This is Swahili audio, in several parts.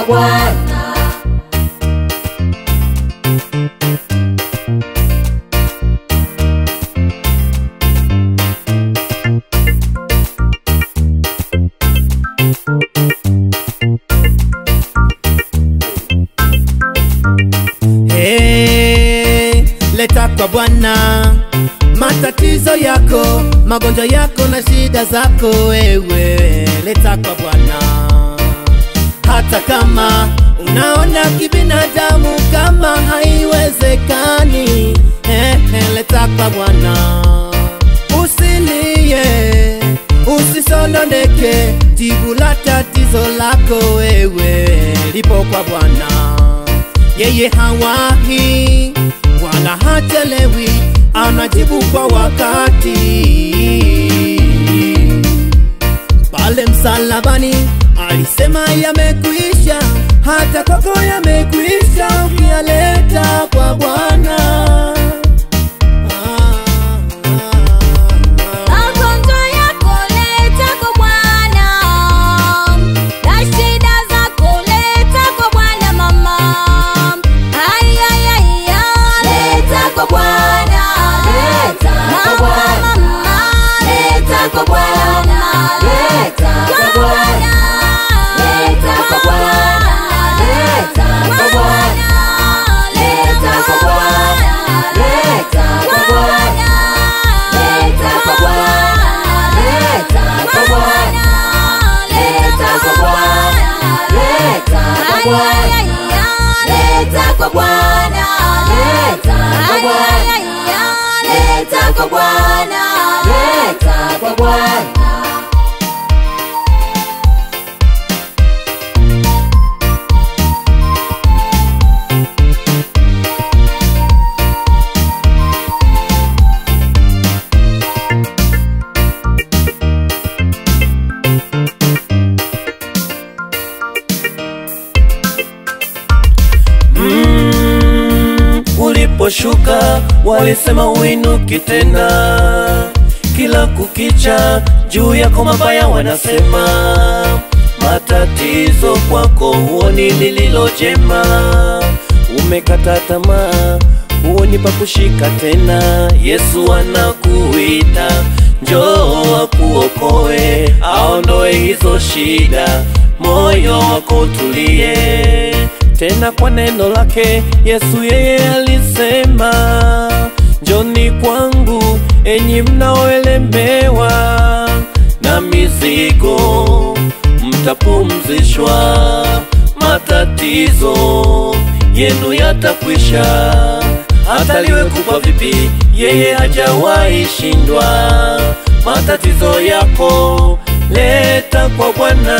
Bwana. Leta kwa Bwana matatizo yako, magonjwa yako na shida zako wewe. Leta kwa Bwana. Hata kama unaona kibinadamu kama haiwezekani, leta kwa Bwana. Usilie, usisononeke, jibu la tatizo lako wewe lipo kwa Bwana. Yeye hawahi wala hachelewi, anajibu kwa wakati. Pale msalabani alisema yamekwisha, hata kwako yamekwisha ukiyaleta kwa Bwana. Leta kwa Bwana, leta kwa Bwana, leta kwa Bwana. Uliposhuka walisema uinuki tena, kila kukicha juu yako mabaya wanasema. Matatizo kwako huoni lililo jema, umekata tamaa huoni pa kushika tena. Yesu anakuita njoo akuokoe, aondoe hizo shida, moyo wako tulie. Tena kwa neno lake Yesu yeye alisema, njoni kwangu enyi mnaoelemewa na mizigo, mtapumzishwa. Matatizo yenu yatakwisha. Hata liwe kubwa vipi, yeye hajawahi shindwa. Matatizo yako leta kwa Bwana.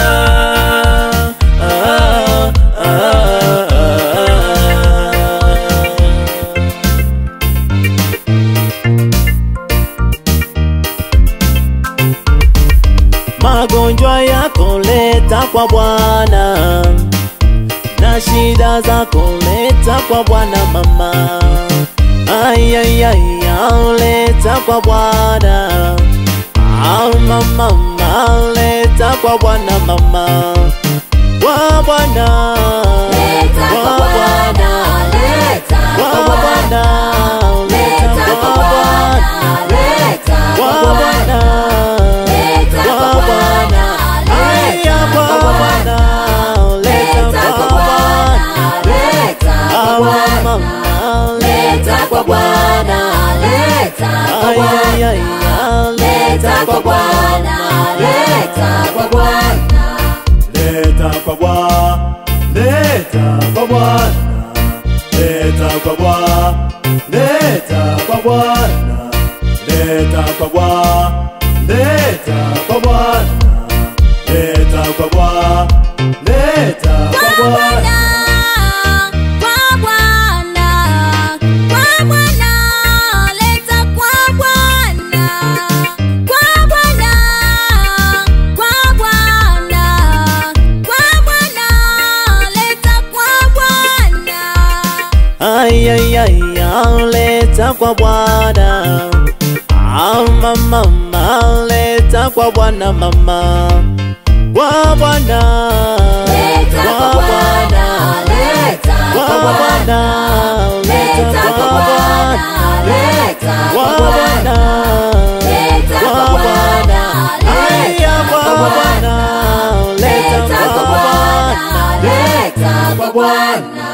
Magonjwa yako leta kwa Bwana, na shida zako leta kwa Bwana mama. Ay ay ay, leta kwa Bwana. Mama, leta kwa Bwana mama. Kwa Bwana, leta kwa Bwana, leta kwa Bwana, leta kwa Bwana, leta kwa Bwana, leta kwa Bwana, leta kwa Bwana, leta kwa Bwana, leta kwa Bwana, leta kwa Bwana, leta kwa Bwana, leta kwa Bwana, leta kwa Bwana. Leta kwa Bwana, leta kwa Bwana, leta kwa Bwana, leta kwa Bwana, leta kwa Bwana, leta kwa Bwana, leta kwa Bwana, leta kwa Bwana. Ay ay ay, leta kwa Bwana. Mama, leta kwa Bwana mama. Kwa Bwana, leta kwa Bwana. kwa Bwana, leta kwa Bwana, haya kwa Bwana, leta kwa Bwana, leta kwa Bwana.